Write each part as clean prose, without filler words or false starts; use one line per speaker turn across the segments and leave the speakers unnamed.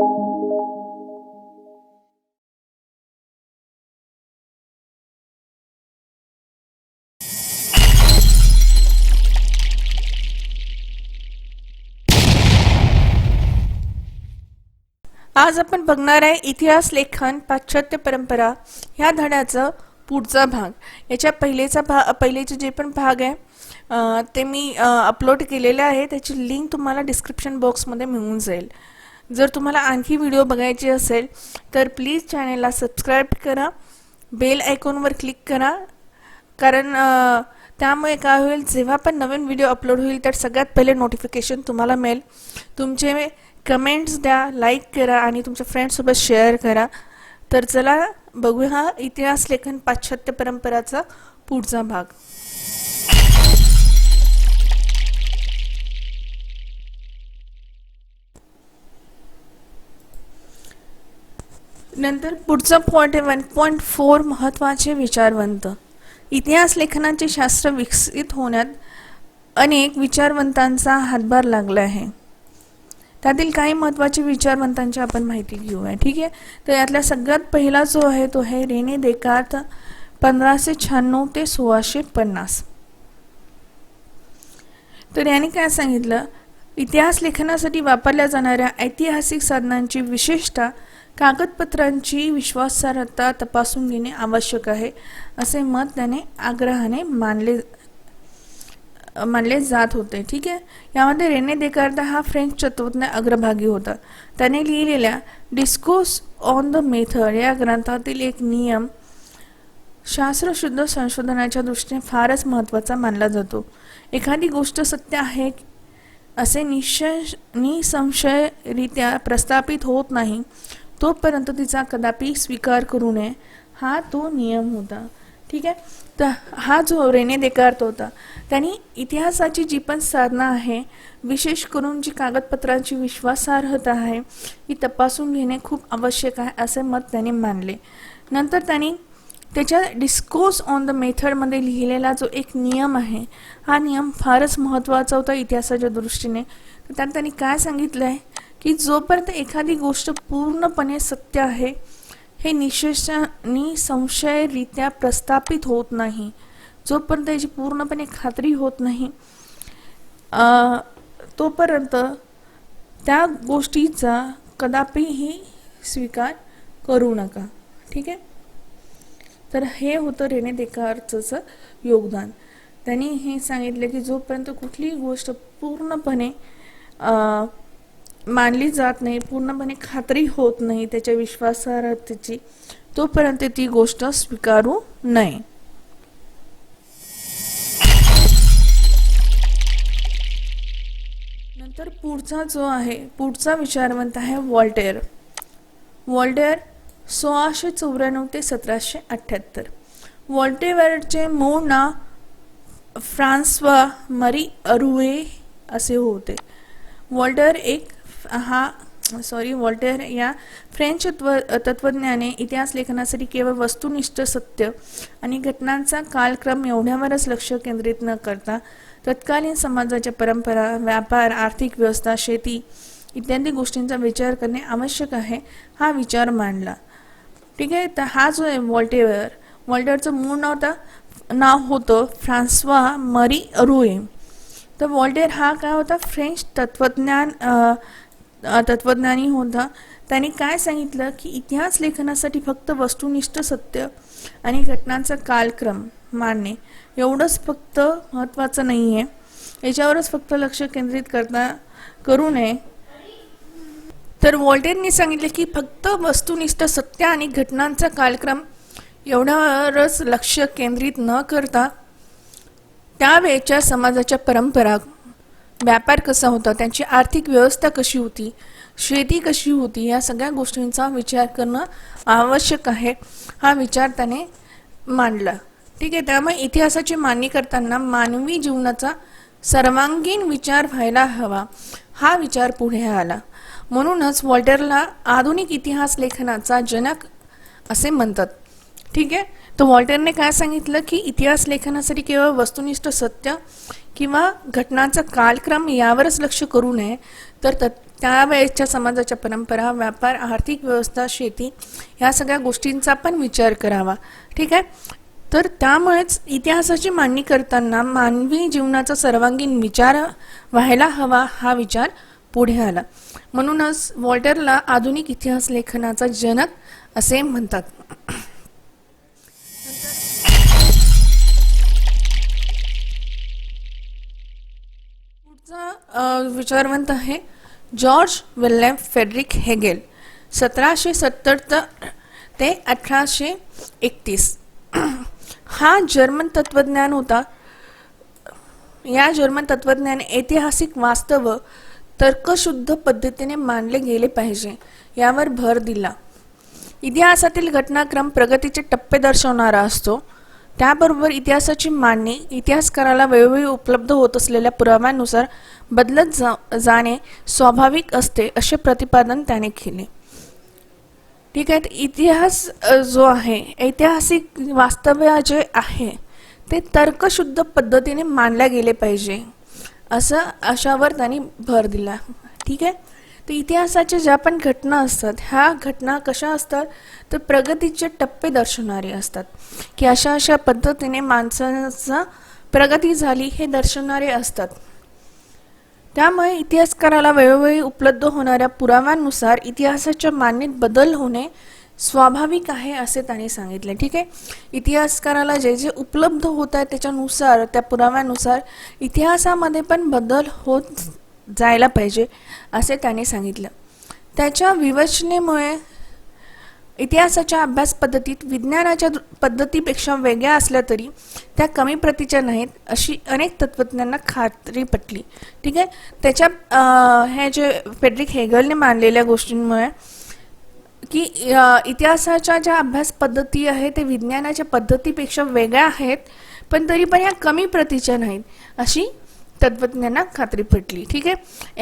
आज आपण बघणार आहे इतिहास लेखन पाश्चात्य परंपरा ह्या धड्याचा पुढचा भाग। याच्या पहिलेचे जे पण भाग आहे ते मी अपलोड केलेले आहे, त्याची लिंक तुम्हाला डिस्क्रिप्शन बॉक्समध्ये मिळून जाईल। जर तुम्हाला आणखी व्हिडिओ बघायचे असेल तर प्लीज चॅनलला सबस्क्राइब करा, बेल आयकॉनवर क्लिक करा, कारण त्यामुळे काय होईल, जेव्हा पण नवीन व्हिडिओ अपलोड होईल तर सगळ्यात पहिले नोटिफिकेशन तुम्हाला मिळेल। तुमचे कमेंट्स द्या, लाईक करा आणि तुमच्या फ्रेंड्ससोबत शेअर करा। तर चला बघूया इतिहास लेखन पाश्चात्य परंपराचा पुढचा भाग। नंतर पुढचा पॉइंट 1.4 महत्त्वाचे विचारवंत। इतिहास लेखनाचे शास्त्र विकसित होण्यात अनेक विचारवंतांचा हातभार लागला आहे। त्यातील काही महत्त्वाचे विचारवंतांची आपण माहिती घेऊया, ठीक आहे। तर यातला सगळ्यात पहिला जो आहे तो आहे रेने देकार्त, 1596 ते 1650। तर याने काय सांगितलं, इतिहास लेखनासाठी वापरल्या जाणाऱ्या ऐतिहासिक साधनांची, विशेषतः कागदपत्रांची विश्वासार्हता तपासून घेणे आवश्यक आहे, असे मत त्याने आग्रहाने मानले जात होते, ठीक आहे। यामध्ये रेने देकार्त हा फ्रेंच तत्वज्ञ अग्रभागी होता। त्याने लिहिलेल्या डिस्कोर्स ऑन द मेथड या ग्रंथातील एक नियम शास्त्रशुद्ध संशोधनाच्या दृष्टीने फारच महत्त्वाचा मानला जातो। एखादी गोष्ट सत्य आहे असे निसंशयरित्या प्रस्थापित होत नाही तोपर्यंत तिचा कदापि स्वीकार करू नये, हा तो नियम होता, ठीक आहे। तर हा जो रेने देकार्त होता त्यांनी इतिहासाची जी पण साधना आहे, विशेष करून जी कागदपत्रांची विश्वासार्हता आहे, ही तपासून घेणे खूप आवश्यक आहे असे मत त्याने मानले। नंतर त्यांनी त्याच्या डिस्कोर्स ऑन द मेथडमध्ये लिहिलेला जो एक नियम आहे, हा नियम फारच महत्त्वाचा होता इतिहासाच्या दृष्टीने। तर त्यात त्यांनी काय सांगितलं आहे की जोपर्यंत एखादी गोष्ट पूर्णपणे सत्य आहे, हे निसंशयरित्या प्रस्थापित होत नाही, जोपर्यंत याची पूर्णपणे खात्री होत नाही तोपर्यंत त्या गोष्टीचा कदापिही स्वीकार करू नका, ठीक आहे। तर हे होतं रेने देकार्तचं योगदान। त्यांनी हे सांगितले की जोपर्यंत कुठलीही गोष्ट पूर्णपणे मानली जात नाही, पूर्णपणे खात्री होत नाही त्याच्या विश्वासार्हतेची, तोपर्यंत ती गोष्ट स्वीकारू नये। नंतर पुढचा विचारवंत आहे व्हॉल्टेअर। व्हॉल्टेअर 1694 ते 1778। व्हॉल्टेअरचे मूळ नाव फ्रान्सवा मरी अरुए असे होते। व्हॉल्टेअर या फ्रेंच तत्वज्ञाने इतिहास लेखनासाठी केवळ वस्तुनिष्ठ सत्य आणि घटनांचा कालक्रम एवढ्यावरच लक्ष केंद्रित न करता तत्कालीन समाजाच्या परंपरा, व्यापार, आर्थिक व्यवस्था, शेती इत्यादी गोष्टींचा विचार करणे आवश्यक आहे, हा विचार मांडला, ठीक आहे। तर हा जो आहे व्हॉल्टेअरचं मूळ नाव होतं फ्रान्सवा मरी अरुए। तर व्हॉल्टेअर हा काय होता, फ्रेंच तत्वज्ञानी होता। त्याने काय सांगितलं की इतिहास लेखनासाठी फक्त वस्तुनिष्ठ सत्य आणि घटनांचा कालक्रम मांडणे एवढंच फक्त महत्त्वाचं नाही आहे, याच्यावरच फक्त लक्ष केंद्रित करू नये। तर व्हॉल्टेअरने सांगितले की फक्त वस्तुनिष्ठ सत्य आणि घटनांचा कालक्रम एवढ्यावरच लक्ष केंद्रित न करता त्यावेळच्या समाजाच्या परंपरा, व्यापार कसा होता, त्यांची आर्थिक व्यवस्था कशी होती, शेती कशी होती, या सगळ्या गोष्टींचा विचार करणं आवश्यक आहे, हा विचार त्याने मांडला, ठीक आहे। त्यामुळे इतिहासाची मांडणी करताना मानवी जीवनाचा सर्वांगीण विचार व्हायला हवा, हा विचार पुढे आला। म्हणूनच व्हॉल्टेअरला आधुनिक इतिहास लेखनाचा जनक असे म्हणतात, ठीक आहे। तो व्हॉल्टेअरने काय सांगितलं की इतिहास लेखनासाठी केवळ वस्तुनिष्ठ सत्य किंवा घटनांचा कालक्रम यावरच लक्ष करू नये, तर त्यावेळेच्या समाजाच्या परंपरा, व्यापार, आर्थिक व्यवस्था, शेती ह्या सगळ्या गोष्टींचा पण विचार करावा. ठीक आहे. तर त्यामुळेच इतिहासाची मांडणी करताना मानवी जीवनाचा सर्वांगीण विचार व्हायला हवा हा विचार पुढे आला. म्हणूनच वॉल्टरला आधुनिक इतिहास लेखनाचा जनक असे म्हणतात. पुढचा विचारवंत आहे जॉर्ज विल्यम फ्रेडरिक हेगेल, 1770 ते 1831. हा जर्मन तत्वज्ञान होता. या जर्मन तत्वज्ञाने ऐतिहासिक वास्तव तर्कशुद्ध पद्धतीने मांडले गेले पाहिजे यावर भर दिला. इतिहासातील घटनाक्रम प्रगतीचे टप्पे दर्शवणारा असतो. त्याबरोबर इतिहासाची मांडणी इतिहासकाराला वेळोवेळी उपलब्ध होत असलेल्या पुराव्यानुसार बदलत जाणे स्वाभाविक असते असे प्रतिपादन त्याने केले. ठीक आहे. इतिहास जो आहे, ऐतिहासिक वास्तव्य जे आहे ते तर्कशुद्ध पद्धतीने मांडले गेले पाहिजे असं अशावर त्यांनी भर दिला. ठीक आहे. तर इतिहासाच्या ज्या पण घटना असतात ह्या घटना कशा असतात तर प्रगतीचे टप्पे दर्शवणारे असतात, की अशा अशा पद्धतीने माणसाचा प्रगती झाली हे दर्शवणारे असतात. त्यामुळे इतिहासकाराला वेळोवेळी उपलब्ध होणाऱ्या पुराव्यानुसार इतिहासाच्या मांडणीत बदल होणे स्वाभाविक आहे असे त्यांनी सांगितले. ठीक आहे. इतिहासकाराला जे जे उपलब्ध होत आहे त्याच्यानुसार, त्या पुराव्यानुसार इतिहासामध्ये पण बदल होत जायला पाहिजे असे त्यांनी सांगितलं. त्याच्या विवेचनेमुळे इतिहासाच्या अभ्यास पद्धतीत विज्ञानाच्या पद्धतीपेक्षा वेगळ्या असल्या तरी त्या कमी प्रतीच्या नाहीत अशी अनेक तत्त्वज्ञांना खात्री पटली. ठीक आहे. त्याच्या हे जे फ्रेडरिक हेगलने मांडलेल्या गोष्टींमुळे की इतिहासाच्या ज्या अभ्यास पद्धती आहेत ते विज्ञानाच्या पद्धतीपेक्षा वेगळ्या आहेत, पण तरी पण ह्या कमी प्रतीच्या नाहीत अशी तत्त्वज्ञांना खात्री पटली. ठीक आहे.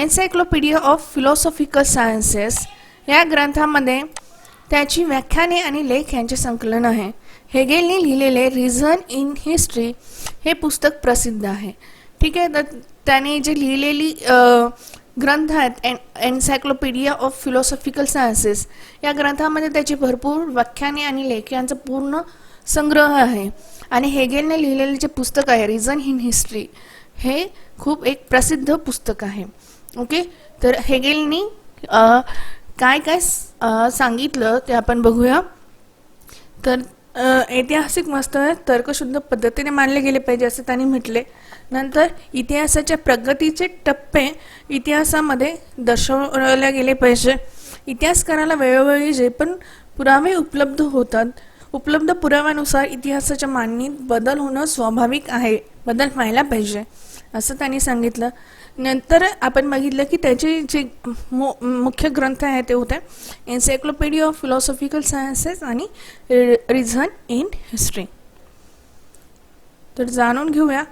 एन्सायक्लोपीडिया ऑफ फिलॉसॉफिकल सायन्सेस या ग्रंथामध्ये त्याची व्याख्याने आणि लेख यांचे संकलन आहे. हेगेलने लिहिलेले रिझन इन हिस्ट्री हे पुस्तक प्रसिद्ध आहे. ठीक आहे. तर त्याने जे लिहिलेली ग्रंथ आहेत एन्सायक्लोपीडिया ऑफ फिलॉसॉफिकल सायन्सेस या ग्रंथामध्ये त्याची भरपूर व्याख्याने आणि लेख यांचा पूर्ण संग्रह आहे. आणि हेगेलने लिहिलेले जे पुस्तक आहे रिझन इन हिस्ट्री हे खूप एक प्रसिद्ध पुस्तक आहे. ओके. तर हेगेलनी काय काय सांगितलं ते आपण बघूया. तर ऐतिहासिक वास्तव तर्कशुद्ध पद्धतीने मानले गेले पाहिजे असे त्यांनी म्हटले. नंतर इतिहासाच्या प्रगतीचे टप्पे इतिहासामध्ये दर्शवले गेले पाहिजे. इतिहासकाराला वेळोवेळी जे पण पुरावे उपलब्ध होतात, उपलब्ध पुराव्यानुसार इतिहासाच्या मांडणीत बदल होणं स्वाभाविक आहे, बदल व्हायला पाहिजे असं त्यांनी सांगितलं. नंतर आपण बघितलं की त्याचे जे मुख्य ग्रंथ आहे ते होते एन्सायक्लोपीडिया ऑफ फिलॉसॉफिकल सायन्सेस आणि रिझन इन हिस्ट्री. तर जाणून घेऊया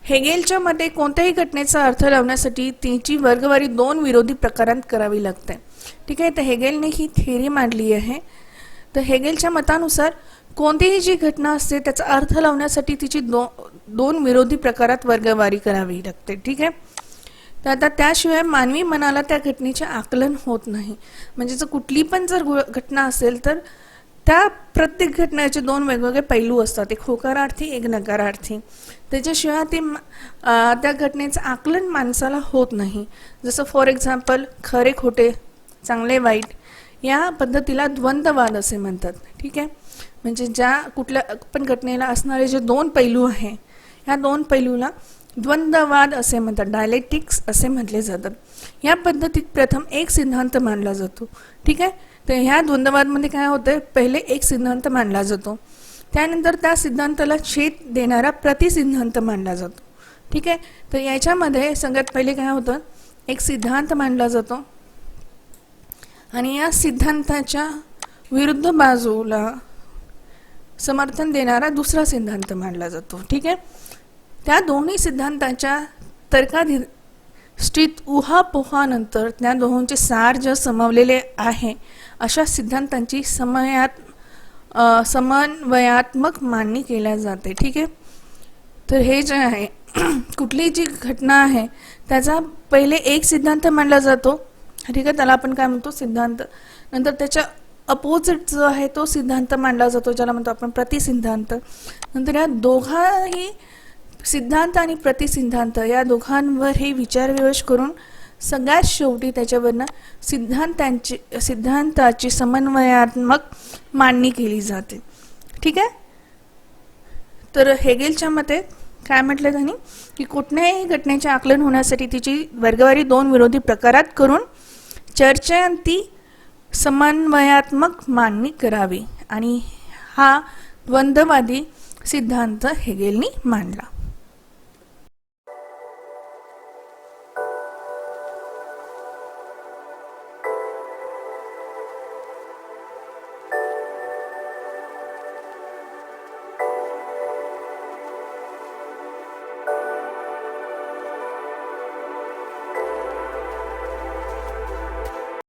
हेगेलच्या मते कोणत्याही घटनेचा अर्थ लावण्यासाठी तिची वर्गवारी दोन विरोधी प्रकारांत करावी लागते. ठीक आहे. तर हेगेलने ही थेअरी मांडली आहे. तर हेगेलच्या मतानुसार कोणतीही जी घटना असते त्याचा अर्थ लावण्यासाठी तिची दोन विरोधी प्रकारात वर्गवारी करावी लागते. ठीक आहे. तर आता त्याशिवाय मानवी मनाला त्या घटनेचे आकलन होत नाही. म्हणजे जर कुठली पण जर घटना असेल तर त्या प्रत्येक घटनेचे दोन वेगवेगळे पैलू असतात, एक होकारार्थी एक नकारार्थी. त्याच्याशिवाय त्या घटनेचं आकलन माणसाला होत नाही. जसं फॉर एक्झाम्पल खरे खोटे, चांगले वाईट या पद्धतीला द्वंद्ववाद असे म्हणतात. ठीक आहे. म्हणजे ज्या कुठल्या पण घटनेला असणारे जे दोन पैलू आहे ह्या दोन पैलूला द्वंद्ववाद असे म्हणतात, डायलेक्टिक्स असे म्हटले जातात. या पद्धतीत प्रथम एक सिद्धांत मानला जातो. ठीक आहे. तर ह्या द्वंद्ववादमध्ये काय होतं, पहिले एक सिद्धांत मानला जातो, त्यानंतर त्या सिद्धांताला छेद देणारा प्रतिसिद्धांत मानला जातो. ठीक आहे. तर याच्यामध्ये सगळ्यात पहिले काय होतं, एक सिद्धांत मानला जातो आणि या सिद्धांताच्या विरुद्ध बाजूला समर्थन देणारा दुसरा सिद्धांत मानला जातो. ठीक आहे. त्या दोन्ही सिद्धांताच्या तर्काधिष्ठित उहापोहानंतर त्या दोहोंचे सार जे समवलेले आहे अशा सिद्धांतांची समन्वयात्मक मांडणी केल्या जाते. ठीक आहे. तर हे जे आहे कुठली जी घटना आहे त्याचा पहिले एक सिद्धांत मानला जातो, ठीक आहे, त्याला आपण काय म्हणतो सिद्धांत. नंतर त्याच्या अपोजिट जो आहे तो सिद्धांत मांडला जातो, ज्याला म्हणतो आपण प्रतिसिद्धांत. नंतर या दोघाही सिद्धांत आणि प्रतिसिद्धांत या दोघांवर हे विचारविमर्श करून सगळ्यात शेवटी त्याच्यावरनं सिद्धांताची समन्वयात्मक मांडणी केली जाते. ठीक आहे. तर हेगेलच्या मते काय म्हटलं त्यांनी की कुठल्याही घटनेचे आकलन होण्यासाठी तिची वर्गवारी दोन विरोधी प्रकारात करून चर्चेअंती समन्वयात्मक मांडणी करावी, आणि हा द्वंद्ववादी सिद्धांत हेगेलनी मांडला.